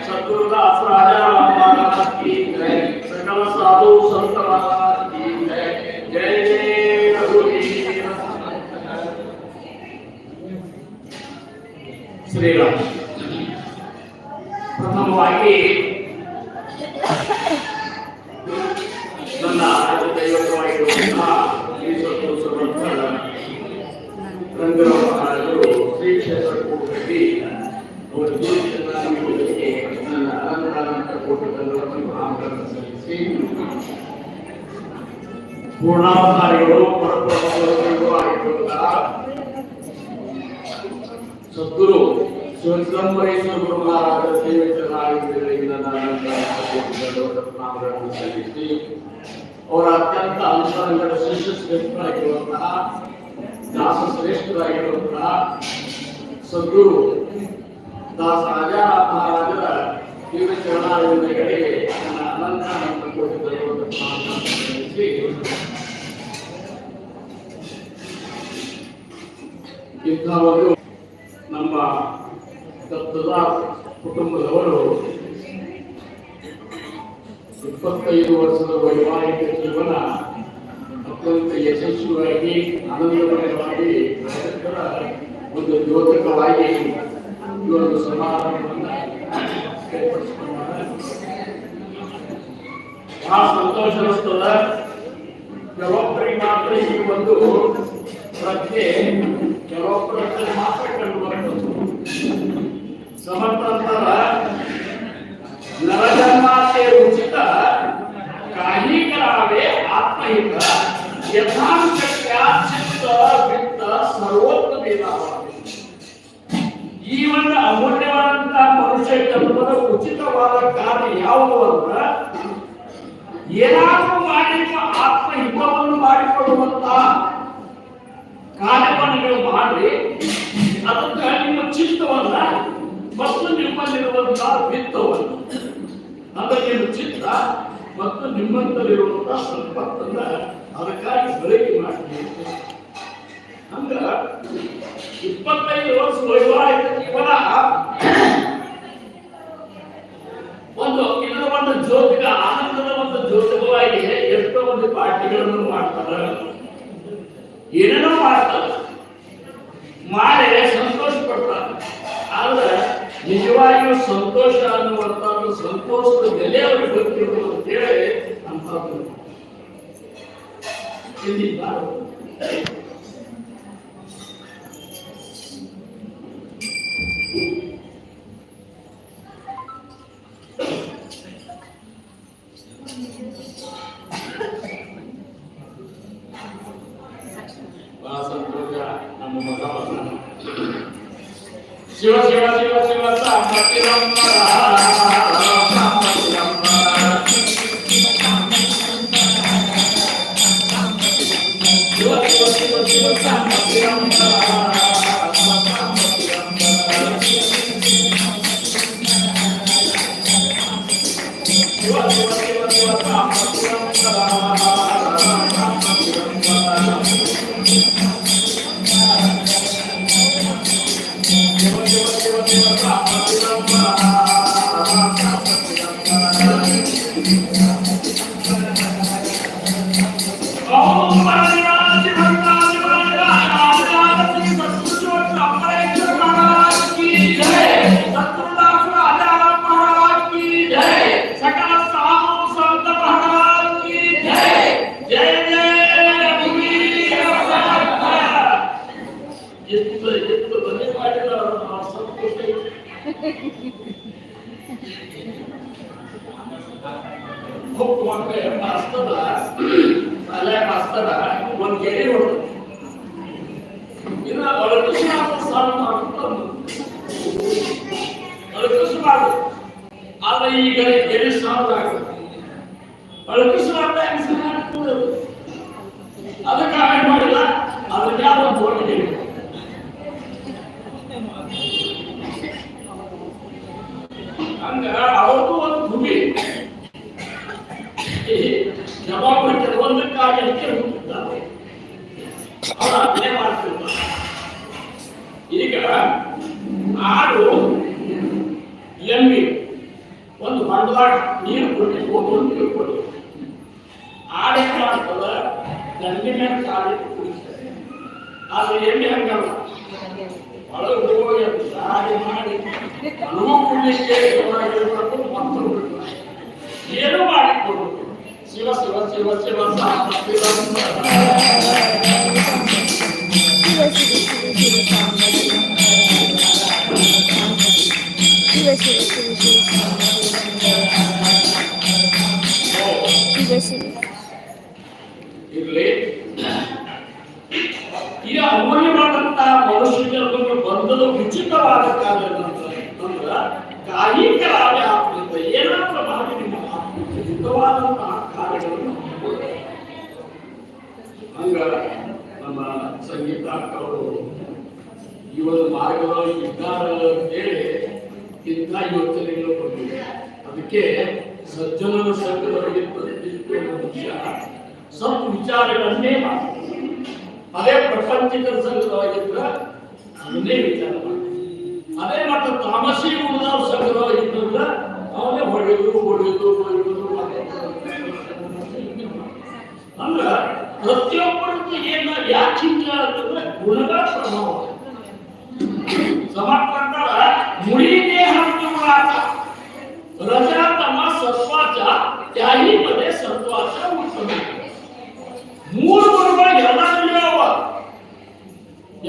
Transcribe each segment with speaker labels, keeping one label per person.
Speaker 1: सतगुरुदास राजा महाराज की जय, सकल साधु संत महाराज की जय, जय जय रघुवीर श्रीराम। ಪ್ರಥಮವಾಗಿ ನನ್ನ ದೈವವಾಗಿರುವಂತಹ ಶ್ರೀ ಸದ್ಗುರು ಸಮರ್ಥ ರಂಗರಾವ್ ಮಹಾರಾಜರು ಶ್ರೀ ಕ್ಷೇತ್ರ ಕೂಟದಲ್ಲಿ ಅವರ ದೂರದರ್ಶನಕ್ಕೆ ನನ್ನ ಅನಂತ ಕೂಟದಲ್ಲಿ ಆಹ್ವಾನ ಸಲ್ಲಿಸಿ ಪೂರ್ಣಾವತಾರಿಗಳು ಪರಬ್ರಹ್ಮಗಳು ಆಗಿರುವಂತಹ ಸದ್ಗುರು ಶಿವಸಂಬರೇಶ್ವರ ಗುರು ಮಹಾರಾಜರ ಸೇವೆಗಳಾಗಿದ್ದರಿಂದ ನಾಮಗಳನ್ನು ಸಲ್ಲಿಸಿ ಅವರ ಅತ್ಯಂತ ಅಂತರಂಗದ ಶಿಷ್ಯ ಶ್ರೇಷ್ಠರಾಗಿರುವಂತಹ ದಾಸ ಶ್ರೇಷ್ಠರಾಗಿರುವಂತಹ ಸದ್ಗುರು ದಾಸ ರಾಜಾ ಮಹಾರಾಜರ ದಿವ್ಯ ಚರಣಾರವಿಂದಗಳಿಗೆ ನನ್ನ ಅನಂತ ಕೋಟಿ ನಾಮಗಳನ್ನು ಸಲ್ಲಿಸಿ ಇಂಥ ಒಂದು ನಮ್ಮ ದತ್ತದ ಕುಟುಂಬದವರು 25 ವರ್ಷದ ವೈವಾಹಿಕ ಜೀವನ ಅತ್ಯಂತ ಯಶಸ್ವಿಯಾಗಿ ಆನಂದಮಯವಾಗಿ ಒಂದು ದ್ಯೋತಕವಾಗಿ ಇವರನ್ನು ಸಮಾರಂಭವನ್ನು ಏರ್ಪಡಿಸಿಕೊಂಡಾಗ ಬಹಳ ಸಂತೋಷ ಅನಿಸ್ತದ. ಕೆಲವೊಬ್ಬರಿಗೆ ಮಾತ್ರ ಈ ಒಂದು ಪ್ರಜ್ಞೆ ಕೆಲವೊಬ್ಬರಲ್ಲಿ ಮಾತ್ರ ಕಂಡು ಬರ್ತದೆ. समर्थांतर नरजन्माचे उचित काही करावे आत्महित यथाशक्य चित्त वित्त सर्वोत्तम ಈ ಒಂದು ಅಮೂಲ್ಯವಾದಂತಹ ಮನುಷ್ಯ ಜನ್ಮದ ಉಚಿತವಾದ ಕಾರ್ಯ ಯಾವುದು ಅಂದ್ರೆ ಏನಾದರೂ ಮಾಡಿ ಆತ್ಮಹಿತವನ್ನು ಮಾಡಿಕೊಳ್ಳುವಂತಹ ಕಾರ್ಯವನ್ನು ನೀವು ಮಾಡಿ ಅದಕ್ಕೆ ನಿಮ್ಮ ಚಿತ್ತವನ್ನ ಮತ್ತು ನಿಮ್ಮಲ್ಲಿರುವಂತಹ ವಿತ್ತವನ್ನು ಅದಕ್ಕೆ ಚಿತ್ತ ಮತ್ತು ನಿಮ್ಮಂತಲ್ಲಿರುವಂತಹ ಸಂಪತ್ತನ್ನ ಅದಕ್ಕಾಗಿ ಬಳಕೆ ಮಾಡಿ ಅಂದ್ರ 25 ವರ್ಷ ವೈವಾಹಿಕ ಜೀವನ ಒಂದು ಇದರ ಒಂದು ಜ್ಯೋತಿಗ ಆನಂದದ ಒಂದು ಜ್ಯೋತಿಗವಾಗಿ ಎಷ್ಟೋ ಒಂದು ಪಾರ್ಟಿಗಳನ್ನು ಮಾಡ್ತಾರೆ, ಏನೇನೋ ಮಾಡ್ತಾರೆ, ಮಾಡಿ ಸಂತೋಷ ಪಡ್ತಾರೆ. ಆದ್ರೆ ನಿಜವಾಗಿಯೂ ಸಂತೋಷ ಅನ್ನುವಂಥದ್ದು ಸಂತೋಷದ ಬೆಲೆ ಅವ್ರಿಗೆ ಗೊತ್ತಿರೋದು ಅಂತೇಳಿ ಅಂತದ್ದು ಬಹಳ ಸಂತೋಷ. ನಮ್ಮ ಮಗವನ್ನ ಶಿವ ಶಿವ ಶಿವ ಶಿವ ಸಾಂಬತ್ತಿರಂಬರ ಶಿವ ಶಿವ ಶಿವ ಶಿವ ಸಾಂಬತ್ತಿರಂಬರ ಶಿವ ಶಿವ ಶಿವ ಶಿವ Oh ಮಾಸ್ತರ ಅಲ್ಲೇ ಮಾಸ್ತರ ಒಂದು ಗೆರೆ ಹೊಡೆದು ಇನ್ನು ಅಳಕಿಸಬಾರ್ದು ಆದ್ರೆ ಈಗ ಗೆರೆ ಸಾಲದಾಗ್ತದೆ ಅಳಕಿಸಬಾರ್ದ ಅದಕ್ಕೆ ಆಮೇಲೆ ಮಾಡಿಲ್ಲ ಅದಕ್ಕೆ ಯಾವ ಒಂದು ಹಂಗ ಅವ್ರದ್ದು ಒಂದು ಭೂಮಿ ಜವಾಬ್ದಾರಿ ಕೆಲವೊಂದಕ್ಕಾಗಿ ಅದಕ್ಕೆ ಹುಟ್ಟಿದ್ದಾರೆ ಅವ್ರು ಅದನ್ನೇ ಮಾಡ್ತಿರ್ತಾರೆ. ಈಗ ಆಡು ಎಮ್ಮಿ ಒಂದು ಹೊಂಡದಾಗ ನೀರು ಕೊಡಿ ಆಡೆ ಮಾಡ್ತದ ದಂಡಿ ಮೇಲೆ ಕಾಲಿಟ್ಟು ಕುಡಿತಾರೆ. ಆದ್ರೆ ಎಮ್ಮೆ ಹಂಗಲ್ಲ ಒಳಗೆ ಹೋಗಿ ದಾರಿ ಮಾಡಿ ಅನುಭವ ಕುಡಿಲಿಕ್ಕೆ ಮಕ್ಕಳು ಏನು ಮಾಡಿಕೊಡು ಶಿವ ಶಿವ ಶಿವ ಶಿವ ಇರ್ಲಿ ಈ ಅಮೂಲ್ಯವಾದಂತಹ ಮನುಷ್ಯರಿಗೆ ಬಂಧದ ಉಚಿತವಾದ ಕಾರ್ಯ ಕಾಯಿಕರಾದ ಏನಾದರೂ ಮಾಡಿ ನಿಮ್ಮ ಉಚಿತವಾದಂತಹ ಕಾರ್ಯಗಳನ್ನು ಹಂಗ ನಮ್ಮ ಸಂಗೀತ ಅವರು ಈ ಒಂದು ಮಾರ್ಗದಲ್ಲಿ ಇದ್ದಾರೆ ಅಂತೇಳಿ ಇಂಥ ಯೋಚನೆಗಳು ಬಂದಿದೆ. ಅದಕ್ಕೆ ಸಜ್ಜನರ ಸಂಘದೊಳಗಿದ್ದ ಮನುಷ್ಯ ಸ್ವಲ್ಪ ವಿಚಾರಗಳನ್ನೇ ಮಾಡ್ತಾರೆ. ಅದೇ ಪ್ರಪಂಚಿಕರ ಸಂಘದೊಳಗಿದ್ರ ಅದನ್ನೇ ವಿಚಾರ ಮಾಡ್ತಾರೆ. ಅದೇ ಮತ್ತು ತಾಮಸಿ ಉಳಿದವ್ರ ಸಂಘದೊಳಗಿದ್ದ ಅವನೇ ಹೊಡೆಯುವುದು ಅಂದ್ರ ಪ್ರತಿಯೊಬ್ಬರಿಗೂ ಏನ ಯಾಕೆ ಹಿಂಗ ಅಂತಂದ್ರೆ ಗುಣಗಳ ಪ್ರಭಾವ ಸಮರ್ಪಕರ मुळी देह गुणाचा रजतम सत्वाचा त्याही मध्ये सत्वाचा उत्तम मूळ गुणಗಳು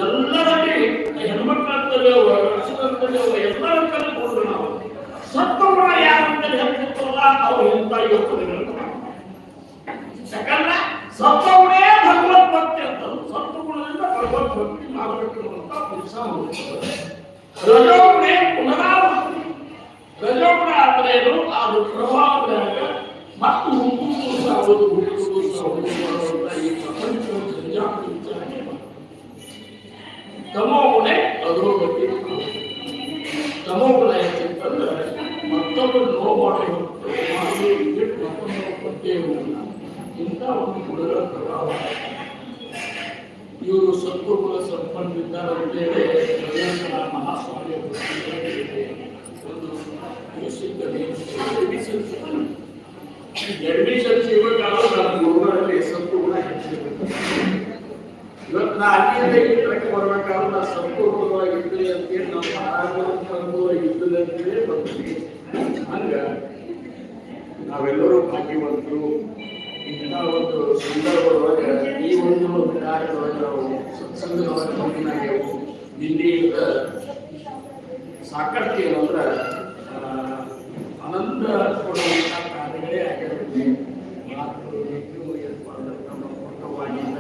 Speaker 1: ಎಲ್ಲರಲ್ಲಿ ಹೆಣ್ಮಕ್ಕಳಂತಲೇವ ರಕ್ಷಕಂತಲೇವ ಎಲ್ಲರಲ್ಲಿ ಗುಣಗಳು ನಾವು ಸತ್ವಗುಣ ಯಾರಂತ ಹೇಳ್ತಿರ್ತಾರಲ್ಲ ಅವ್ರು ಎಂತ ಯೋಚನೆಗಳು ಯಾಕಂದ್ರೆ ಸತ್ವಗುಣೇ ಭಗವತ್ ಭಕ್ತಿ ಅಂತ ಸತ್ವಗುಣದಿಂದ ಭಗವತ್ ಭಕ್ತಿ ಮಾಡಬೇಕು ಅಂತ ಪುರುಷ ರಜೋಗುಣೇ ಪುನರಾವೃತ್ತಿ ರಜೋಗುಣ ಅಂದ್ರೆ ಏನು ಅದು ಪ್ರಭಾವದಾಗ ಮತ್ತು ಈ ಪ್ರಪಂಚವನ್ನು ಸರಿಯಾಗಿ ವಿಚಾರಣೆ ತಮೋಗುಣೆ ಅಧೋಗತಿ ತಮೋಗುಣ ಅಂತಂದ್ರೆ ಮತ್ತೊಬ್ಬರು ನೋವು ಮಾಡಿ ಇಂಥ ಒಂದು ಗುಣಗಳ ಪ್ರಭಾವ ಇವರು ಸತ್ವಗುಣ ಸಂಪನ್ನಿದ್ದಾರೆ ಅಂತೇಳಿ ಮಹಾಸ್ವಾಮಿ ಒಂದು ಅಡ್ಮಿಷನ್ ಸಿಗಬೇಕಾದ್ರೂ ನಮ್ಮ ಗುರುಗಳಲ್ಲಿ ಸತ್ವಗುಣ ಹೆಚ್ಚಿರಬೇಕು. ಇವತ್ತು ನಾ ಅಲ್ಲಿಂದ ಇಟ್ಟಕ್ಕೆ ಬರ್ಬೇಕಾದ್ರೆ ನಾ ಸತ್ವಗುಣವಾಗಿದ್ದೆ ಅಂತೇಳಿ ನಮ್ಮ ಮಹಾರಾಜವಾಗಿದ್ದೆ ಅಂತೇಳಿ ಬರ್ತೀವಿ. ಹಂಗ ನಾವೆಲ್ಲರೂ ಭಾಗ್ಯವಂತರು. ಇಂಥ ಒಂದು ಸಂದರ್ಭದೊಳಗೆ ಈ ಒಂದು ಕಾರ್ಯದೊಳಗೆ ನಾವು ಸತ್ಸಂಗದೊಳಗೆ ದಿಲ್ಲಿಯಿಂದ ಸಾಕಷ್ಟು ಏನಂದ್ರೆ ಅನಂತ ಕೊಡುವಂಥ ಕಾರ್ಯಗಳೇ ಆಗಿರುತ್ತೆ. ಪಕ್ಕವಾಗಿಂದ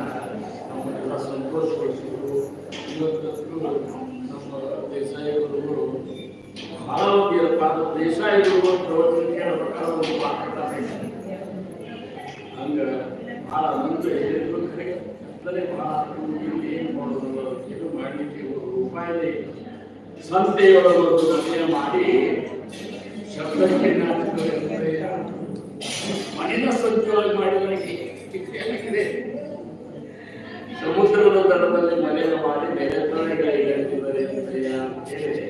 Speaker 1: ನಮ್ಮನ್ನೆಲ್ಲ ಸಂತೋಷಗೊಳಿಸಿದ್ರು. ಇವತ್ತು ನಮ್ಮ ದೇಸಾಯಿಗಳು ಬಹಳ ಏನಪ್ಪ ಅಂದ್ರೆ ದೇಸಾಯಿಗಳು ಪ್ರವಚನಕ್ಕೆ ಪ್ರಕಾರ ಒಂದು ಮಾತಾಡ್ತಾರೆ. ಹಂಗ ಬಹಳ ಅಂದ್ರೆ ಹೇಳಿದ್ರು ಕಡೆಗೆ ಬಹಳ ಏನು ಮಾಡೋದು ಇದು ಮಾಡಲಿಕ್ಕೆ ರೂಪಾಯಿ ಸಂತೆಯೊಳಗೆ ಒಂದು ಮನೆಯ ಮಾಡಿ ಶಬ್ದಕ್ಕೆ ಮನೆಯ ಸಂತೆಯೊಳಗೆ ಮಾಡಿದರೆ ಸಮುದ್ರದ ದಡದಲ್ಲಿ ಮನೆಯನ್ನು ಮಾಡಿ ಬೇರೆ ತರಗಳಿಗೆ ಹೇಳ್ತಿದ್ದಾರೆ ಅಂತ ಹೇಳಿ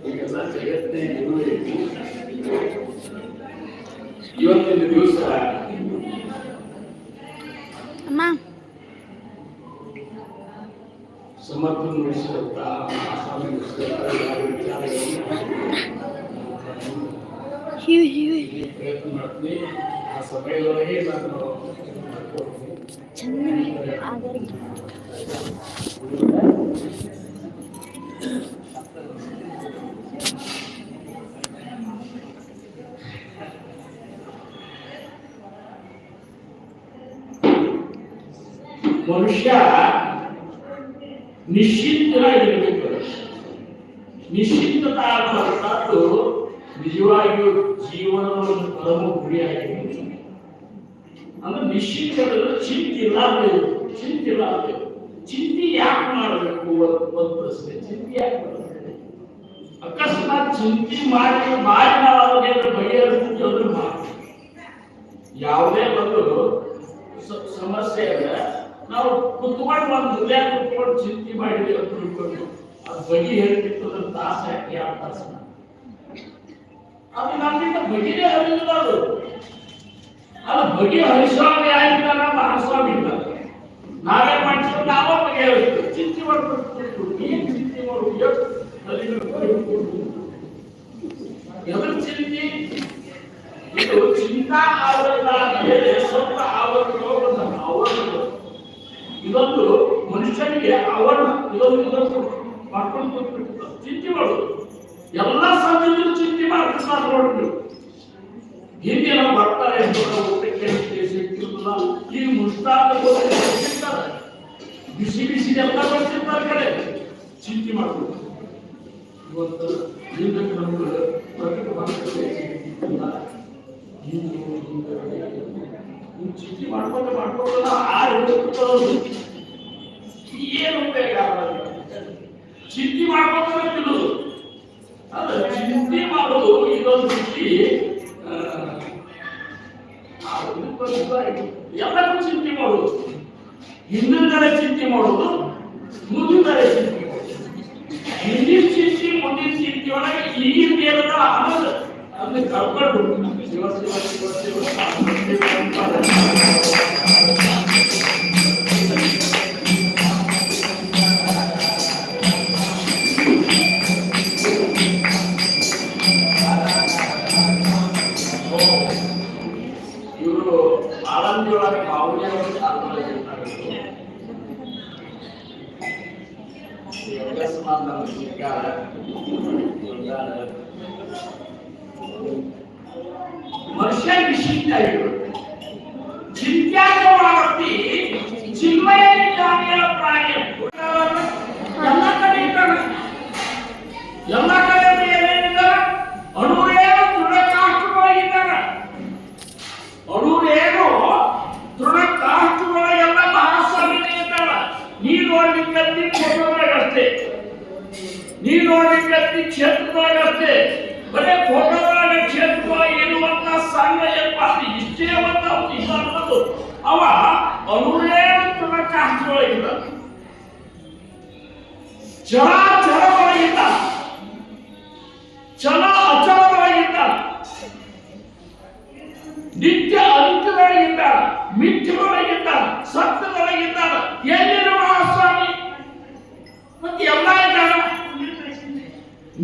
Speaker 1: ಈಗೆಲ್ಲ ಜಗತ್ತೇ ಇರುವುದು. ಇವತ್ತಿನ ದಿವಸ ಸಮರ್ಥ ನುಡಿಸಿದಂತ ಸ್ವಾಮಿ ಪ್ರಯತ್ನ ಮಾಡ್ತೀನಿ. ಆ ಸಮಯದೊಳಗೆ ನಾನು ಮನುಷ್ಯ ನಿಶ್ಚಿಂತನಾಗಿರಬೇಕು. ನಿಶ್ಚಿಂತತಾ ಅನ್ನುವಂಥದ್ದು ನಿಜವಾಗಿಯೂ ಜೀವನದ ಒಂದು ಪರಮ ಗುರಿಯಾಗಿರುತ್ತೆ. ಅಂದ್ರೆ ನಿಶ್ಚಿಂತದಲ್ಲಿ ಚಿಂತಿಲ್ಲ ಆಗಬೇಕು. ಚಿಂತಿಲ್ಲ ಆಗಬೇಕು. ಚಿಂತೆ ಯಾಕೆ ಮಾಡಬೇಕು ಒಂದು ಪ್ರಶ್ನೆ. ಚಿಂತೆ ಯಾಕೆ ಮಾಡಬೇಕು? ಅಕಸ್ಮಾತ್ ಚಿಂತೆ ಮಾಡಿ ನಾವು ಬಗೆಹರಿಸ್ತೀವಿ ಅಂದ್ರೆ ಮಾಡಿ ಯಾವುದೇ ಒಂದು ಸಮಸ್ಯೆ ಇದೆ ನಾವು ಕುತ್ಕೊಂಡು ಒಂದು ಹೃದಯ ಕುತ್ಕೊಂಡು ಚಿಂತೆ ಮಾಡಿದ್ವಿ ಅಂತ ತಿಳ್ಕೊಂಡು ಅದು ಬಗೆಹರಿತಿತ್ತು ಅಂದ್ರೆ ತಾಸು ಯಾಕೆ ಯಾವ ತಾಸು ಅದು ನಮ್ಮಿಂದ ಬಗೆನೇ ಹರಿದಿಲ್ಲ. ಅದು ಬಗೆಹರಿಸುವಾಗ ಯಾರಿದ್ದಾರ ಮಹಾಸ್ವಾಮಿ ಇದ್ದಾರೆ. ನಾವೇನ್ ಮಾಡ್ತೀವಿ ನಾವೇ ಬಗೆಹರಿಸ್ತೀವಿ. ಚಿಂತೆ ಮಾಡ್ಬೇಕು. ಏನ್ ಚಿಂತೆ ಮಾಡುವುದು? ಎದುರು ಚಿಂತೆ ಇದು ಚಿಂತಾ ಆವರಣ ಮೇಲೆ ಸ್ವಲ್ಪ ಆವರಣ ಇದೊಂದು ಮನುಷ್ಯನಿಗೆ ಆವರಣ. ಇದೊಂದು ಮಾಡ್ಕೊಂಡು ಚಿಂತೆ ಮಾಡುದು. ಎಲ್ಲ ಸಮಯದಲ್ಲೂ ಚಿಂತೆ ಮಾಡ್ತಾರೆ ನೋಡ್ರಿ. ಹಿಂದೆ ನಾವು ಬರ್ತಾರೆ ಊಟಕ್ಕೆ ಈಗ ಮುಷ್ಟಾರ್ತಾರೆ ಬಿಸಿ ಬಿಸಿ ಎಲ್ಲ ಬರ್ತಿರ್ತಾರೆ ಕಡೆ ಚಿಂತೆ ಮಾಡ್ಬೋದು. ಇವತ್ತು ಜೀವನಕ್ಕೆ ನಮ್ಗೆ ಚಿಂತೆ ಮಾಡ್ಕೊಂಡು ಏನು ಬೇಗ ಚಿಂತೆ ಮಾಡ್ಕೊಂಡು ತಿನ್ನೋದು. ಅದ ಚಿಂತೆ ಮಾಡೋದು ಇದೊಂದು ರೀತಿ ಎಲ್ಲಕ್ಕೂ ಚಿಂತೆ ಮಾಡೋದು. ಹಿಂದಿನ ಚಿಂತೆ ಮಾಡೋದು, ಮುಂದಿನ ಚಿಂತೆ ಮಾಡೋದು. ಹಿಂದಿನ ಚಿಂತೆ ಮುಂದಿನ ಚಿಂತೆ ಒಳಗೆ ಈಗಿನ ದೇವರ ಆನಂದ ಅದನ್ನ ಕಳ್ಕೊಂಡು ಶಿವ ಶಿವ ಶಿವ ಶಿವ ಇವರು ಆನಂದೊಳಗೆ ಭಾವನೆಯನ್ನು ಮನುಷ್ಯ ನಿಶ್ಚಿಂತಾಗಿರುತ್ತೆ. ಚಿಂತ್ಯಾಗವಾಗತಿ ಚಿನ್ಮಯ ಜಾತಿಯ ಪ್ರಾಣಿ ಎಲ್ಲ ಕಡೆ ಇದ್ದಾನೆ. ಎಲ್ಲ ಕಡೆ ಏನೇನಿದ್ದಾರೆ ಅಣುರೇನು ತೃಣಕಾಷ್ಟವಾಗಿದ್ದಾನೆ. ಅಣುರೇನು ತೃಣಕಾಷ್ಟಗಳಿಗೆಲ್ಲ ಮಹಾಸ್ವಾಮಿನೇ ಇದ್ದಾಳೆ. ನೀ ನೋಡ್ಲಿಕ್ಕಂತಿ ಫೋಟೋದಾಗಷ್ಟೇ, ನೀ ನೋಡ್ಲಿಕ್ಕಂತಿ ಕ್ಷೇತ್ರದಾಗಷ್ಟೇ. ಬರೇ ಫೋಟೋದಾಗ ಕ್ಷೇತ್ರವಾಗಿ ಇರುವಂತ ಸಂಘ ಏನಪ್ಪ ಇಷ್ಟೇ ಅಂತ ಅನ್ನೋದು ಅವ ಅಣುರೇನು ತೃಣಕಾಷ್ಟಗಳಿಲ್ಲ. ಚರಾಚರವಾಗಿದ್ದ, ಚಲ ಅಚಲವಾಗಿದ್ದ, ನಿತ್ಯ ಅನಿತ್ಯದೊಳಗಿದ್ದ, ಮಿಥ್ಯದೊಳಗಿದ್ದ, ಸತ್ಯದೊಳಗಿದ್ದ. ಎಲ್ಲಿನ ಮಹಾಸ್ವಾಮಿ ಮತ್ತೆ ಎಲ್ಲ ಇದ್ದಾನ.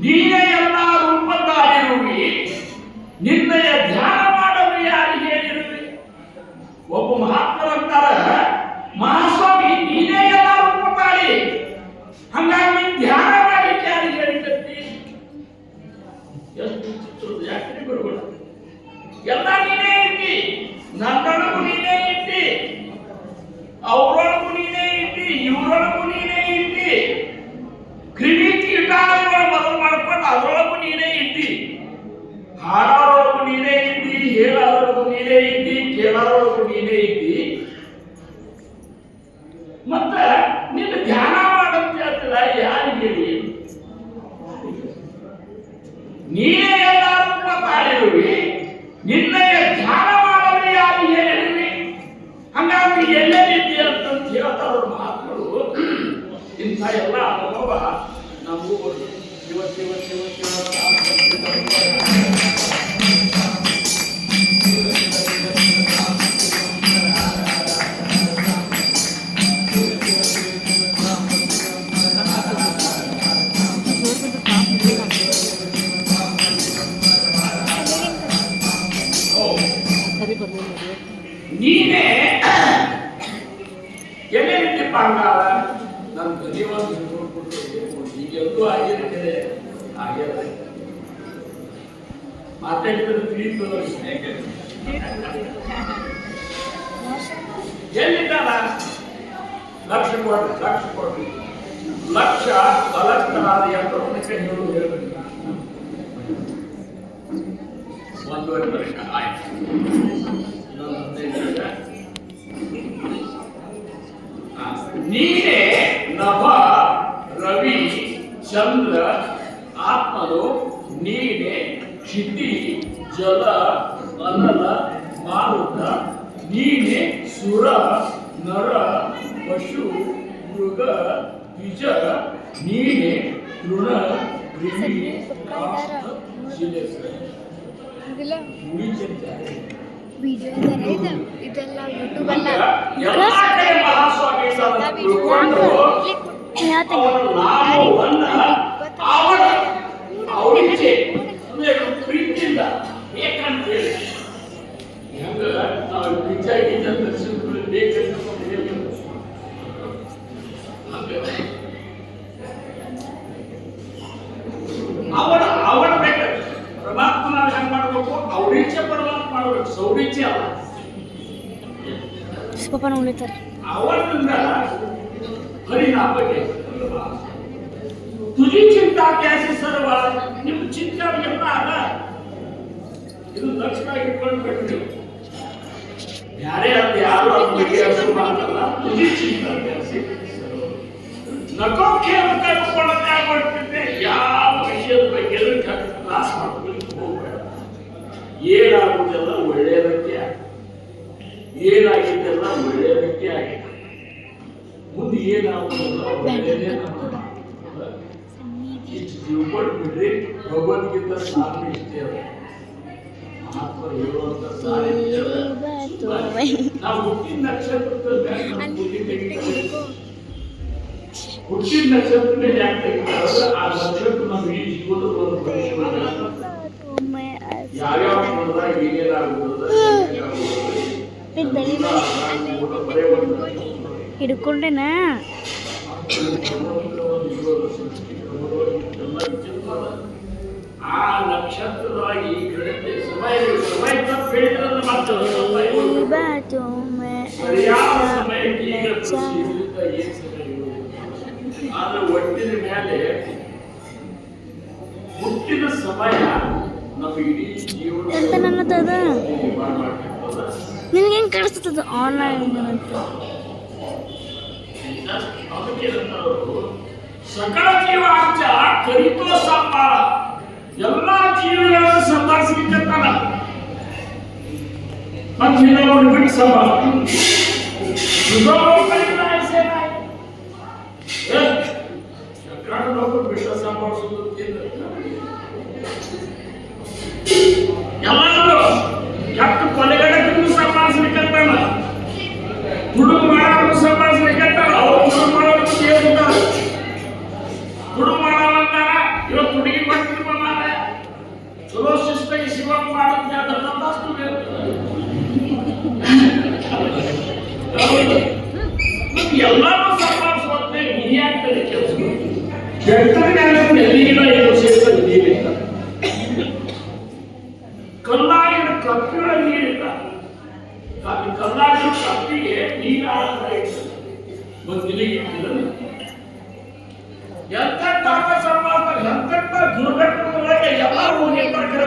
Speaker 1: ನೀನೇ ಎಲ್ಲ ರೂಪದ್ದಾಗಿರುವಿ, ನಿನ್ನಯ ಧ್ಯಾನ ಮಾಡಲು ಯಾರಿಗೆ ಹೇಳಿರುವೆ? ಒಬ್ಬ ಮಹಾತ್ಮರಂತಾರ ಮಹಾಸ್ವಾಮಿ ನೀನೇ ಎಲ್ಲ ರೂಪದ್ದಾಗಿ, ಹಂಗಾಗಿ ಧ್ಯಾನ ಮಾಡಲಿಕ್ಕೆ ಯಾರಿಗೆ ಹೇಳಿಕತ್ತಿ? ಎಷ್ಟು ಚಿತ್ರದ ಯಾಕೆ ಬರಬೇಡ. ಎಲ್ಲ ನೀನೇ ಇದ್ದಿ, ನನ್ನೊಳಗೂ ನೀನೇ ಇದ್ದಿ, ಅವರೊಳಗೂ ನೀನೇ ಇದ್ದಿ, ಇವರೊಳಗೂ ನೀನೇ ಇದ್ದಿ. ಕ್ರಿಮಿ ಕೀಟಾಣುಗಳ ಮೊದಲು ಮಾಡ್ಕೊಂಡು ಅದರೊಳಗೂ ನೀನೇ ಇದ್ದಿ. ಹಾಡೋರೊಳಗೂ ನೀನೇ ಇದ್ದಿ, ಹೇಳೋರೊಳಗೂ ನೀನೇ ಇದ್ದಿ, ಕೇಳೋರೊಳಗೂ ನೀನೇ ಇದ್ದಿ. ಮತ್ತೆ ನಿನ್ನ ಧ್ಯಾನ ಮಾಡಂತ ಹೇಳ್ತಿಲ್ಲ ಯಾರಿಗೆ ಹೇಳಿ? ನೀನೇ ಎಲ್ಲ ರೂಪ ತಾಳಿರುವಿ, ನಿನ್ನಯ ಧ್ಯಾನ ಮಾಡಲು ಯಾರಿಗೆ ಹೇಳಿರುವಿ? ಹಂಗಾಗಿ ಎಲ್ಲೆಲ್ಲಿದ್ದಿ ಅಂತ ಹೇಳ್ತಾರ ಮಾತುಗಳು. ಇಂಥ ಎಲ್ಲ ಅನುಭವ ನಮಗೂ ಶಿವ ಶಿವ ಶಿವ ಶಿವ ನೀನೇ ಎಲ್ಲೆಲ್ಲಿ ಪಾಂಗಾರ ನನ್ನ ಧ್ವನಿಯನ್ನು ನೋಡ್ಬಿಟ್ಟು ಈಗೆಲ್ಲೂ ಆಗಿರ್ತದೆ ಆಗ್ಯದ ಮಾತಾಡಿದ್ರೆ ತಿಳಿಯುತ್ತಲ್ಲ. ಎಲ್ಲಿದ್ದಾರ ಲಕ್ಷ ಕೊಡ್ರಿ ಲಕ್ಷ ಬಲಸ್ಥರಾದ ಯಂತ್ರಕ್ಕೆ ಹೇಳುವುದು ಹೇಳಬೇಕು. 1.5 ವರ್ಷ ಆಯ್ತು. ನೀನೇ ನಭ ರವಿ ಚಂದ್ರ ಆತ್ಮನು, ನೀನೆ ಕ್ಷಿತಿ ಜಲ ಅನಲ ಮಾರುತ, ನೀನೆ ಸುರ ನರ ಪಶು ಮೃಗ ದ್ವಿಜ, ನೀನೆ ತೃಣ ರಿಮಿ ಕಾಷ್ಟ ಶಿಲೆಸ.
Speaker 2: ಇದೆಲ್ಲ ಯೂಟ್ಯೂಬ್ ಅಲ್ಲ,
Speaker 1: ಪ್ರೀತಿಯಿಂದ ಬೇಕಂತ ಹೇಳಿ ಹೆಂಗ ನಾವು ನಿಜ ಬೇಕಂತ ಅವನ ಬೇಕ ಪರಮಾತ್ಮ ನಾವು ಹೆಂಗ್ ಮಾಡ್ಬೇಕು, ಅವ್ರಿಚ್ಛೆ ಪರಮಾತ್ಮ ಮಾಡ್ಬೇಕು, ಸೌರಿಚ್ಛೆ ಅಲ್ಲ. ಅವನಿಂದ ಹರಿನಾಮ ಬಗ್ಗೆ ತುಜಿ ಚಿಂತಾ ಕ್ಯಾಸಿ ಸರ್ವ, ನಿಮ್ಮ ಚಿಂತೆ ಎಲ್ಲ ಅದ. ಇದು ಲಕ್ಷಣ ಇಟ್ಕೊಂಡ್ಬಿಟ್ಟು ಯಾರೇ ಅದು ಯಾರು ಅದ್ರ ಬಗ್ಗೆ ಹೆಸರು ಮಾಡಲ್ಲ. ತುಜಿ ಚಿಂತಾ ಕ್ಯಾಸಿ ನಕೋ ಕೇವಲ ಮಾಡ್ತಿದ್ದೆ. ಯಾವ ವಿಷಯದ ಬಗ್ಗೆ ಕ್ಲಾಸ್ ಮಾಡ್ಕೊಳ್ಳಿಕ್ಕೆ ಹೋಗ್ಬೇಡ. ಏನಾಗುವುದೆಲ್ಲ ಒಳ್ಳೆಯದಕ್ಕೆ ಆಗಿದೆ, ಏನಾಗಿದ್ದೆಲ್ಲ ಒಳ್ಳೆಯದಕ್ಕೆ ಆಗಿದೆ. ಮುಂದೆ ಏನಾಗುವುದೆಲ್ಲ ಒಳ್ಳೆಯದೇ. ಇಷ್ಟು ತಿಳ್ಕೊಂಡ್ಬಿಡ್ರಿ. ಭಗವದ್ಗೀತಾ ಸಾಕು ಇಷ್ಟೇ ಅದ. ಮಹಾತ್ಮ ಹೇಳುವಂತ ಸಾರಿ ನಾವು ಹುಟ್ಟಿದ ನಕ್ಷತ್ರದ ಹುಟ್ಟಿದ ನಕ್ಷತ್ರ ಯಾಕೆ ತೆಗಿತಾರೆ? ಆ ನಕ್ಷತ್ರ ನಮ್ಮ ಈ ಜೀವನದ ಒಂದು ಭವಿಷ್ಯವಾದ ಯಾವ್ಯಾವ ನೋಡಿದಾಗ ಏನೇನಾಗುವುದ
Speaker 2: ಹಿಡ್ಕೊಂಡೆನಾ
Speaker 1: ಆ ನಕ್ಷತ್ರವಾಗಿ ಸಮಯ ತಪ್ಪಿದ್ರೆ ಮತ್ತೆ ಸರಿಯಾದ ಸಮಯಕ್ಕೆ ಈಗ ಆದ್ರೆ ಒಟ್ಟಿನ ಮೇಲೆ ಹುಟ್ಟಿದ ಸಮಯ ನಮ್ಮ ಇಡೀ ಜೀವನ
Speaker 2: ಎಂತ ನನ್ನದ ನಿನಗೆ ಹೆಂಗೆ ಕಾಣಿಸ್ತದ ಆನ್ಲೈನ್ ಅಂತ.
Speaker 1: ಸಕಲ ಜೀವಾಂಚ ಕರಿತೋ ಸಂಪಾರ, ಎಲ್ಲಾ ಜೀವಿಗಳನ್ನು ಸಂಭಾಳಿಸಲಿಕ್ಕಂತಾನ. ಮತ್ತೆ ಬಿಟ್ಟು ಸಂಭಾಳ ಬಿಟ್ಟು ಸಂಭಾಳಿಸೋದು ಎಲ್ಲರೂ ಕೆಟ್ಟ ಕೊಲೆಗಡಕ್ಕೂ ಸಂಭಾಳಿಸ್ಲಿಕ್ಕಂತಾನ. ತುಡುಗು ಮಾಡೋರು ಸಂಭಾಳಿಸ್ಲಿಕ್ಕಂತಾರ. ಅವ್ರು ತುಡುಗು ಮಾಡೋರು ಸೇರಿಸ್ತಾರ. ತುಡುಗು ಮಾಡೋರಂತಾರ ಇವತ್ತು ಹುಡುಗಿ ಮಾಡ್ತಿದ್ರು ಬಂದಾರೆ ಚಲೋ ಶಿಸ್ತಾಗಿ ಶಿವನ್ ಮಾಡೋದು ಅದಷ್ಟು ಎಲ್ಲರೂ ಸಂಭಾಳಿಸುವಂತೆ ನೀಯಾಗ್ತದೆ ಕೆಲಸ. ಎಲ್ಲಿಗಿನ ಏನು ಸೇರ್ತದೆ ನೀರಿಲ್ಲ. ಕಲ್ಲಾಗಿನ ಕಪ್ಪಿಗಳ ನೀರಿಲ್ಲ. ಕಲ್ಲಾಗಿನ ಕಪ್ಪಿಗೆ ನೀರಾಗ ಬಂದಿಲ್ಲ. ಎಂತ ಪಾಪ ಸಂಭಾಳ್ತಾರೆ, ಎಂತ ದುರ್ಘಟನೆಗಳಿಗೆ ಎಲ್ಲ ಹೋಗಿ ಮಾಡಿದ್ರೆ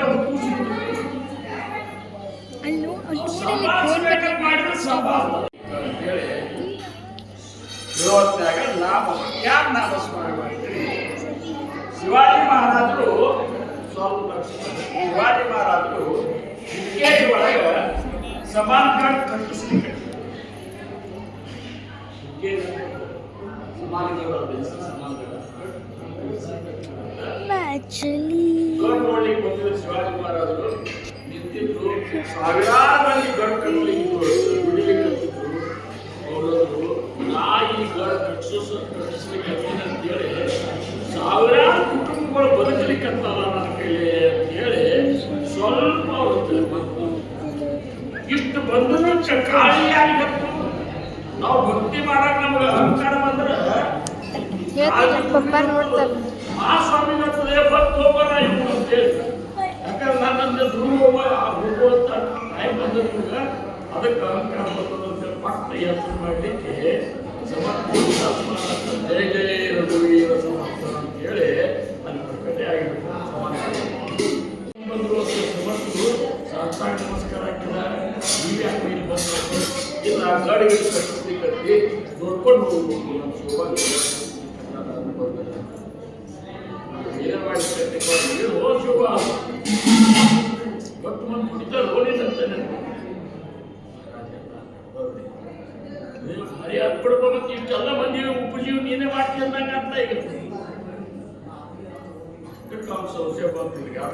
Speaker 1: ಸಂಭಾಳ್ತಾರೆ. ಇವತ್ತಾಗ ನಾಮ ಯಾರು ನಾಮಸ್ಮರಣೆ ಮಾಡ್ತೀರಿ? ಶಿವಾಜಿ ಮಹಾರಾಜರು ಸ್ವಲ್ಪ ಶಿವಾಜಿ ಮಹಾರಾಜರು ಹಿಕ್ಕೇರಿ ಒಳಗೆ ಸಮಾನಗಳ ಕಟ್ಟಿಸ್ಲಿಕ್ಕೆ ನೋಡ್ಲಿಕ್ಕೆ ಬಂದಿದ್ರು. ಶಿವಾಜಿ ಮಹಾರಾಜರು ನಿಂತಿದ್ರು. ಸಾವಿರಾರು ಮಂದಿ ಗಡ್ ಕಟ್ಟಲಿಕ್ಕೆ ದುಡಿಲಿಕ್ಕೆ ಅವರು ನಾ ಈ ಗಡ್ ಕಟ್ಟಿಸ್ಲಿಕ್ಕೆ ಅಂತೇಳಿ ಸಾವಿರಾರು ಕುಟುಂಬಗಳು ಬದುಕಲಿಕ್ಕಂತಲ್ಲ ನನ್ನ ಕೈಲಿ ಅಂತೇಳಿ ಸ್ವಲ್ಪ ಬಂತು. ಇಷ್ಟು ಬಂದು ಖಾಲಿಯಾಗಿ ನಾವು ಭಕ್ತಿ ಮಾಡಕ್ ನಮ್ಗೆ ಅಹಂಕಾರ ಬಂದ್ರೆ ಆ ಸ್ವಾಮಿ ಬರ್ತದೆ ಬಂದು ಹೋಗೋಣ ಇವು ಅಂತ ಹೇಳಿ. ಯಾಕಂದ್ರೆ ನನ್ನಂದ್ರೆ ಹೋಗುವಂತ ಟೈಮ್ ಬಂದ ಅದಕ್ಕೆ ಅಹಂಕಾರ ಬರ್ತದೆ ಅಂತ ಪಕ್ಕ ಯತ್ನ ಮಾಡಲಿಕ್ಕೆ ಸಮರ್ಥ ಜಯ ಜಯ ರಘುವೀರ ಸಮರ್ಥ ಅಂತ ಹೇಳಿ ಅಲ್ಲಿ ಪ್ರಕಟೆ ಆಗಿಬಿಟ್ಟು ಸಮರ್ಥರು ಸಾಷ್ಟಾಂಗ ನಮಸ್ಕಾರ ಹಾಕಿದ್ದಾರೆ. ನೀವೇ ಹಾಕಿ ಬಂದು ಇಲ್ಲ ಗಾಡಿಗೆ ಕಟ್ಟಿಸಿ ಕಟ್ಟಿ ನೋಡ್ಕೊಂಡು ಹೋಗ್ಬೇಕು ನಮ್ಮ ಸೌಭಾಗ್ಯ ಏನೇ ಮಾಡಿ ಶುಭ ಇವತ್ತು ಮಂದಿ ಕುಡಿತಾರೆ ಹೋಲಿದಂತಾನೆ ಮರ್ಯಾದೆ ಕೊಡ್ಬೇಕು. ಇಷ್ಟೆಲ್ಲ ಮಂದಿ ಉಪಜೀವ ನೀನೇ ಮಾಡ್ತೀಯ ಅಂದಂಗೆ ಅಂತ ಈಗ ಸಂಶಯ ಬರ್ತಿದ್ವಿ ಯಾವ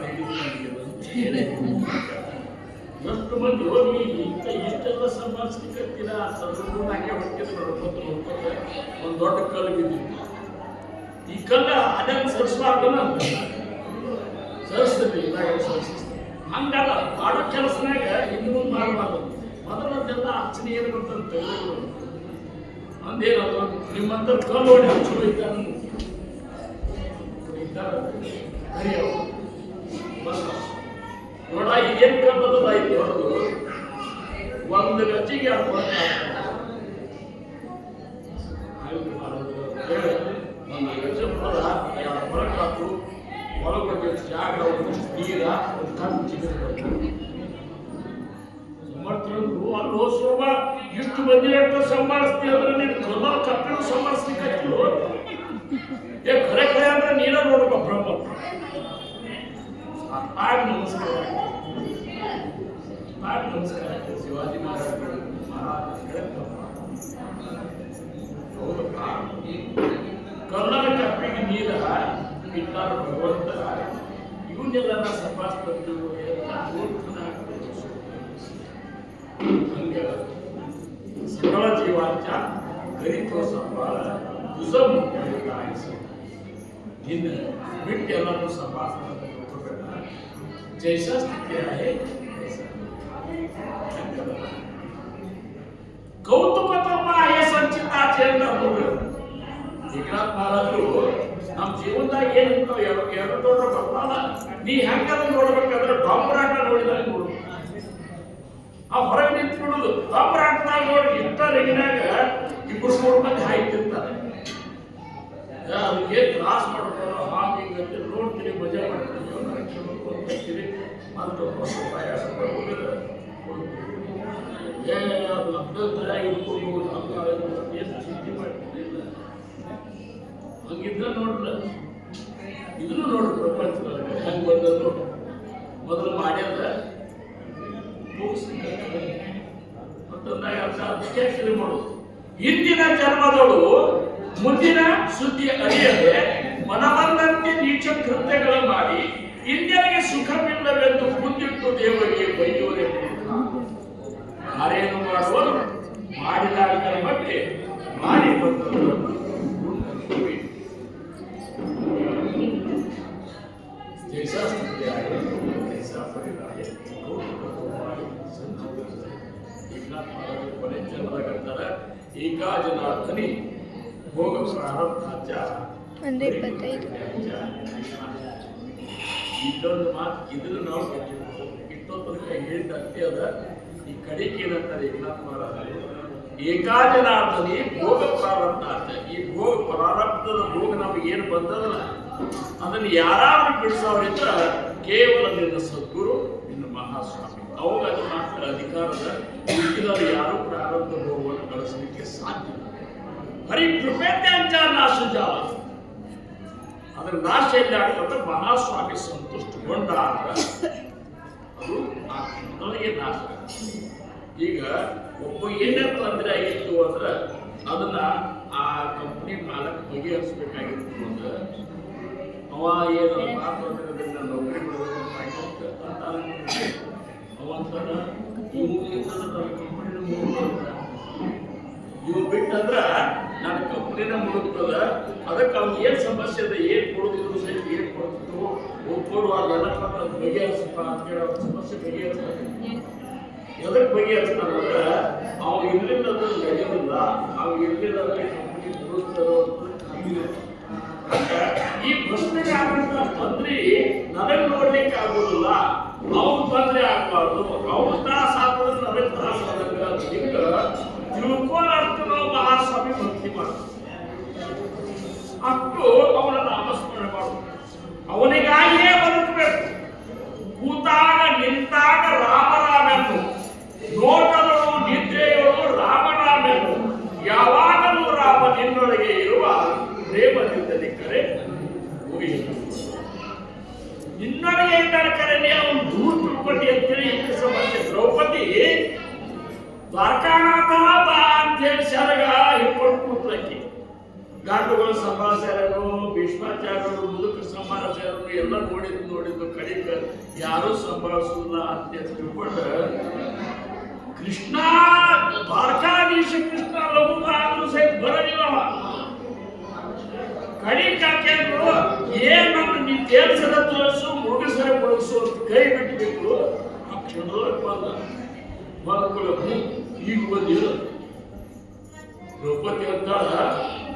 Speaker 1: ಎಷ್ಟು ಮಂದಿ ಹೋಗಿ ಇಷ್ಟೆಲ್ಲ ಸಂಭಾಳಿಸ್ಲಿಕ್ಕಂತೀರ ಸಂದರ್ಭ ಹಾಗೆ ಹೊಟ್ಟಿಗೆ ನೋಡ್ಕೊತ ಒಂದು ದೊಡ್ಡ ಕಲ್ಲು ಬಿದ್ದಿತ್ತು. ಈ ಕಲ್ಲ ಅದನ್ನು ಸರಿಸಬಾರ್ದನ ಅಂತ ಸರಿಸ್ತೀವಿ ಇದಾಗ ಸರಿಸ್ತೀವಿ ಹಂಗಲ್ಲ ಮಾಡೋ ಕೆಲಸನಾಗ ಇನ್ನು ಮುಂದೆ ಮಾಡಬಾರ್ದು. ಮೊದಲದೆಲ್ಲ ಅರ್ಚನೆ ಏನು ಬರ್ತಂತ ಅಂದೇನದು ನಿಮ್ಮಂತ ಕಲ್ಲು ಹೊಡಿ ಚಲೋ ಇದ್ದಾನೆ ನೋಡ ಈಗೇನು ಕಲ್ಪದಾಯ್ತು ಹೊರದು ಒಂದು ಗಜ್ಜಿಗೆ ಒಂದು ಗಜ್ಜ ಹೊರಗಾಕು ಒಳಗೊಂಡು ಜಾಗ ಒಂದಷ್ಟು ನೀರ ಒಂದು ಕಣ್ಣು ಚಿಗಿರ್ಬೇಕು ಸಮರ್ಥರಂದ್ರು ಅಲ್ಲೋ ಶೋಭ ಇಷ್ಟು ಮಂದಿ ಅಂತ ಸಂಭಾಳಿಸ್ತೀವಿ ಅಂದ್ರೆ ನೀನು ಕಲ್ಲ ಕಪ್ಪಿನ ಸಂಭಾಳಿಸ್ಲಿಕ್ಕೆ ಖರೆ ಖರೆ ಅಂದ್ರೆ ನೀರ ನೋಡ್ಬೇಕು ಬ್ರಹ್ಮ ಆಗ ನಮಸ್ಕಾರ ಶಿವಾಜಿ ಹೌದಪ್ಪ ಕಲ್ಲನ ಕಪ್ಪಿಗೆ ನೀರ ಇಟ್ಟಾರ ಭಗವಂತ ಇವನ್ನೆಲ್ಲ ಸಂಭಾಳಿಸ್ಬೇಕು ಹಂಗೆ ಸಕಲ ಜೀವಾಂಚ ಗರಿತೋ ಸಂಭಾಳ ದುಸಂ ಇನ್ನು ಬಿಟ್ಟು ಎಲ್ಲರೂ ಸಂಭಾಷಣೆ ಜೈಸ ಸ್ಥಿತಿ ಕೌತುಕತಮ್ಮ ಹೇ ಸಂಚಿತಾಚೆ ಅಂತ ಶ್ರೀನಾಥ್ ಮಹಾರಾಜರು ನಮ್ಮ ಜೀವನದಾಗ ಏನು ಎರಡು ದೊಡ್ಡ ಬರ್ತಾನ ನೀ ಹೆಂಗದ ನೋಡ್ಬೇಕಾದ್ರೆ ಡಾಂಬರಾಟ ನೋಡಿದಾಗ ನೋಡ್ಬೇಕು. ಆ ಹೊರಗೆ ನಿಂತ್ಬಿಡುದು ಡಾಂಬರಾಟದಾಗ ನೋಡಿ ಇಂಥ ರೆಗಿನಾಗ ಇಬ್ಬರು ಮೂರು ಮಂದಿ ಹಾಯ್ತಿರ್ತಾರೆ. ಅದಕ್ಕೆ ತ್ರಾಸ ಮಾಡ್ತಾರೋ ಹಾಗೆ ಹಿಂಗಂತೆ ನೋಡ್ತೀರಿ ಮಜಾ ಮಾಡ್ತೀರಿ ಮತ್ತು ಪ್ರಯಾಸ ಅದು ಅಭ್ಯಂತರ ಇಟ್ಕೊಂಡು ಏನು ಚಿಂತೆ ಮಾಡ್ತಿರ್ಲಿಲ್ಲ. ಹಂಗಿದ್ರೆ ನೋಡ್ರ ಇದನ್ನು ನೋಡ್ರಿ ಪ್ರಪಂಚದಲ್ಲಿ ಹೆಂಗೆ ಬಂದದ್ದು ಮೊದಲು ಮಾಡ್ಯದ ಮತ್ತೊಂದಾಗ ಅದಕ್ಕೆ ಶುರು ಮಾಡೋದು. ಹಿಂದಿನ ಜನ್ಮದಳು ಮುಂದಿನ ಸುದ್ದಿ ಅರಿಯದೆ ಮನಬಂದಂತೆ ನೀಚ ಕೃತ್ಯಗಳ ಮಾಡಿ ಇಂದ್ಯನಿಗೆ ಸುಖವಿಲ್ಲವೆಂದು ಮುಂದಿಟ್ಟು ದೇವರಿಗೆ ಬೈಯೋರೆ ಯಾರೇನು ಮಾಡುವರು ಮಾಡಿದಾಗ ಬಗ್ಗೆ ಮಾಡಿ ಬಂದವರು ಏಕಾಜನಾಥನಿ ಭೋಗ ಪ್ರಾರಬ್ಧಾಚ ಇಲ್ಲೊಂದು ಮಾತು ಇದ್ರು ನಾವು ಇಷ್ಟೊತ್ತನಕ ಹೇಳಿದ ಅಷ್ಟೇ ಅದ. ಈ ಕಡೆಗೆ ಏನಂತಾರೆ ಏಕನಾಥ ಮಹಾರಾಜರು ಏಕಾಜನಾಥನಿ ಭೋಗ ಪ್ರಾರಬ್ಧಾಚ. ಈ ಭೋಗ ಪ್ರಾರಬ್ಧದ ಭೋಗ ನಮಗೆ ಏನು ಬಂದದಲ್ಲ ಅದನ್ನು ಯಾರಾದ್ರೂ ಬಿಡಿಸೋರಿದ್ರೆ ಕೇವಲ ನಿನ್ನ ಸದ್ಗುರು ನಿನ್ನ ಮಹಾಸ್ವಾಮಿ ಅವಾಗ ಅದು ಮಾತ್ರ ಅಧಿಕಾರದ ಇದ್ದರೆ ಯಾರು ಪ್ರಾರಬ್ಧ ಭೋಗವನ್ನು ಗಳಿಸಲಿಕ್ಕೆ ಸಾಧ್ಯ. ಹರಿಕೃಪೇತ್ಯಾಂಚ ನಾಶಜಾಲ ಅದರ ನಾಶ ಎಲ್ಲಿ ಆಗ್ತದೆ ಮಹಾಸ್ವಾಮಿ ಸಂತುಷ್ಟಗೊಂಡ ಅದು ಮೊದಲಿಗೆ ನಾಶ. ಈಗ ಒಬ್ಬ ಏನೇ ತೊಂದರೆ ಆಗಿತ್ತು ಅಂದ್ರೆ ಅದನ್ನ ಆ ಕಂಪ್ನಿ ಮಾಲಕ್ ಬಗೆಹರಿಸಬೇಕಾಗಿತ್ತು ಅಂದ್ರೆ ಅವ ಏನು ಮಾತಾಡೋದ್ರಿಂದ ನೌಕರಿ ಮಾಡೋದು ಅವಂತಾನ ಇವು ಬಿಟ್ಟಂದ್ರ ನನ್ನ ಕಂಪ್ನಿನ ಮುಳುಗ್ತದ. ಅದಕ್ಕೆ ಅವ್ನು ಏನು ಸಮಸ್ಯೆ ಅದ ಏನು ಕೊಡೋದಿದ್ರು ಸಹಿತ ಏನು ಕೊಡ್ತಿತ್ತು ಒಬ್ಬರು ಅದೆಲ್ಲಪ್ಪ ಬಗೆಹರಿಸಪ್ಪ ಅಂತೇಳಿ ಅವ್ರ ಸಮಸ್ಯೆ ಬಗೆಹರಿಸ್ತಾರೆ. ಎದಕ್ಕೆ ಬಗೆಹರಿಸ್ತಾನಂದ್ರೆ ಅವು ಇರ್ಲಿಲ್ಲ ಅಂದ್ರೆ ನಡೆಯೋದಿಲ್ಲ. ಅವು ಇರ್ಲಿಲ್ಲ ಅಂದ್ರೆ ಕಂಪ್ನಿ ಮುಳುಗ್ತಾರೋ ಈ ಪ್ರಶ್ನೆಗೆ ಆಗಂತ ತೊಂದ್ರೆ ನನಗೆ ನೋಡ್ಲಿಕ್ಕೆ ಆಗೋದಿಲ್ಲ. ಅವ್ನು ತೊಂದರೆ ಆಗಬಾರ್ದು, ಅವ್ನು ತ್ರಾಸ ಆಗೋದು ನನಗೆ ತ್ರಾಸ ಆದಂಗ ತಿಳ್ಕೊಳ್ಳೋ ಮಹಾಸ್ವಾಮಿ ಭಕ್ತಿ ಅವನ ನಾಮಸ್ಮರಣೆ ಮಾಡು. ಅವನಿಗಾಗಿಯೇ ಬದುಕಬೇಕು. ಕೂತಾಗ ನಿಂತಾಗ ರಾಮರಾಮೆಂದು, ನೋಟಗಳು ನಿದ್ರೆಗಳು ರಾಮರಾಮೆಂದು, ಯಾವಾಗಲೂ ರಾಮ ನಿನ್ನೊಳಗೆ ಇರುವ ಪ್ರೇಮದಿಂದಲೇ ಕರೆ ಮುಗಿಯಿತು. ನಿನ್ನೊಳಗೆ ಇದ್ದರೆ ಕರೆನೇ ಅವನು ದೂರ ತಿಳ್ಕೊಂಡಿ ಅಂತೇಳಿ ಈ ಸಮಸ್ಯೆ. ದ್ರೌಪದಿ ದ್ವಾರಕಾನಾಥ ಬಾ ಅಂತೇಳಿ ಶರಗ ಹಿಡ್ಕೊಂಡು ಕೂತ್ಲಕ್ಕಿ. ಗಂಡುಗಳು ಸಂಭಾಷಣೆಗಳು, ಭೀಷ್ಮಾಚಾರ್ಯರು, ಮುದುಕ ಸಂಭಾಷಣೆಗಳು ಎಲ್ಲ ನೋಡಿದ್ದು ಕಡಿಕ ಯಾರೂ ಸಂಭಾಳಿಸಲ್ಲ ಅಂತ ತಿಳ್ಕೊಂಡು ಕೃಷ್ಣ ದ್ವಾರಕಾಧೀಶ ಕೃಷ್ಣ ಲಘು ಆದ್ರೂ ಸಹಿತ ಬರಲಿಲ್ಲವ. ಕಡಿಕಾಕೆಂದ್ರು ಏನನ್ನು ನೀ ತೇಲ್ಸದ ತೋರಿಸು, ಮುಗಿಸರ ಮುಗಿಸು ಅಂತ ಕೈ ಬಿಟ್ಬಿಟ್ಟು ಆ ಕ್ಷಣದೊಳಗೆ ಬಂದ ಈಗ ಬಂದಿರು. ದ್ರೌಪದಿ ಅಂತಾಳ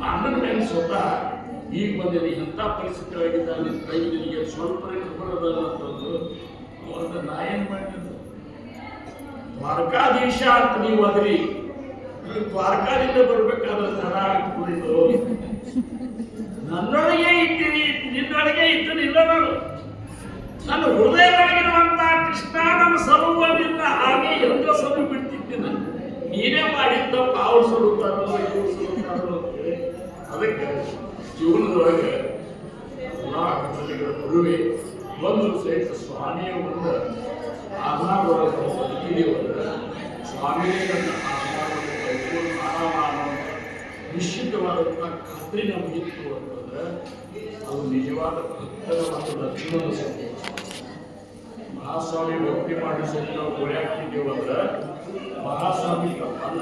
Speaker 1: ಅಣ್ಣನ ಮೇಲೆ ಸ್ವತಃ ಈಗ ಬಂದಿದೆ. ಎಂಥ ಪರಿಸ್ಥಿತಿ ಆಗಿದ್ದ ನಿನ್ನ ಕೈ ನಿನಗೆ ಸ್ವಲ್ಪ ಬರೋದಲ್ಲ ಅಂತಂದು ಅವನ್ನ ನಾ ಏನ್ ಮಾಡಿದ್ದು. ದ್ವಾರಕಾಧೀಶ ಅಂತ ನೀವು ಅದ್ರಿ, ದ್ವಾರಕಾದಿಂದ ಬರ್ಬೇಕಾದ್ರೆ ತಡ ಆಗ್ಬಿಟ್ಟು ನನ್ನೊಳಗೆ ಇದ್ದೀನಿ, ನಿನ್ನೊಳಗೆ ಇದ್ದನಿಲ್ಲ. ನಾನು ಹೃದಯದೊಳಗಿರುವಂತ ಕೃಷ್ಣ ನಮ್ಮ ಸ್ವರೂಪದಿಂದ ಹಾಗೆ ಎಲ್ಲ ಸಲು ಬಿಡ್ತಿದ್ದೀನಿ. ನೀನೇ ಮಾಡಿದ್ದ ಅವ್ರು ಸಲುತ್ತಾರೋ ಇವ್ರು ಸಲುತ್ತಾರೋ ಅಂತೇಳಿ ಅದಕ್ಕೆ ಜೀವನದೊಳಗೆ ಎಲ್ಲಾ ಕಥೆಗಳ ಗುರುವೆ ಒಂದು ಸಹಿತ ಸ್ವಾಮಿಯ ಒಂದು ಆಧಾರದೊಳಗೆ ಬದುಕಿದೆಯಲ್ಲ, ಸ್ವಾಮಿಯೇ ನನ್ನ ಆಧಾರವನ್ನು ಕೈಗೊಂಡು ಆರಾಮ ನಿಶ್ಚಿತವಾದಂಥ ಖಾತ್ರಿ ನಮಗಿತ್ತು ಅಂತಂದ್ರೆ ಅದು ನಿಜವಾದ ಭಕ್ತರವಾದ ಲಕ್ಷಣದ ಸಂಖ್ಯೆ. ಮಹಾಸ್ವಾಮಿ ಭಕ್ತಿ ಮಾಡಿ ಸಹಿತ ನಾವು ಗೋಳೆ ಹಾಕ್ತಿದ್ದೇವಂದ್ರೆ ಮಹಾಸ್ವಾಮಿ ತಪ್ಪಲ್ಲ.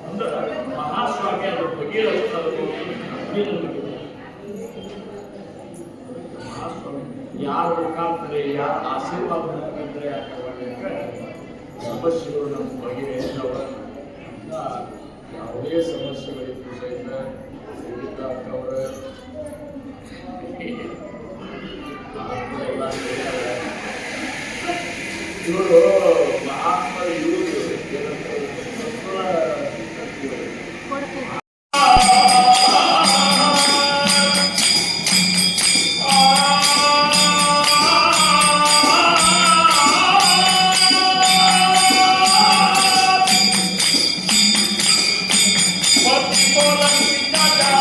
Speaker 1: ಅಂದ್ರೆ ಮಹಾಸ್ವಾಮಿ ಅದರ ಬಗೆಹರಿಸ್ತಾ ಮಹಾಸ್ವಾಮಿ ಯಾರ ಮುಖಾಂತರ ಯಾರ ಆಶೀರ್ವಾದ ಮುಖಾಂತರ ಯಾಕೆ ಸಮಸ್ಯೆಗಳು ನಮ್ಮ ಬಗೆಹರಿಸಿದವ. ಯಾವುದೇ ಸಮಸ್ಯೆಗಳಿದ್ದು ಸಹಿತ ಅವರ ಇವರು ಮಹಾತ್ಮ ಇವರು Hola,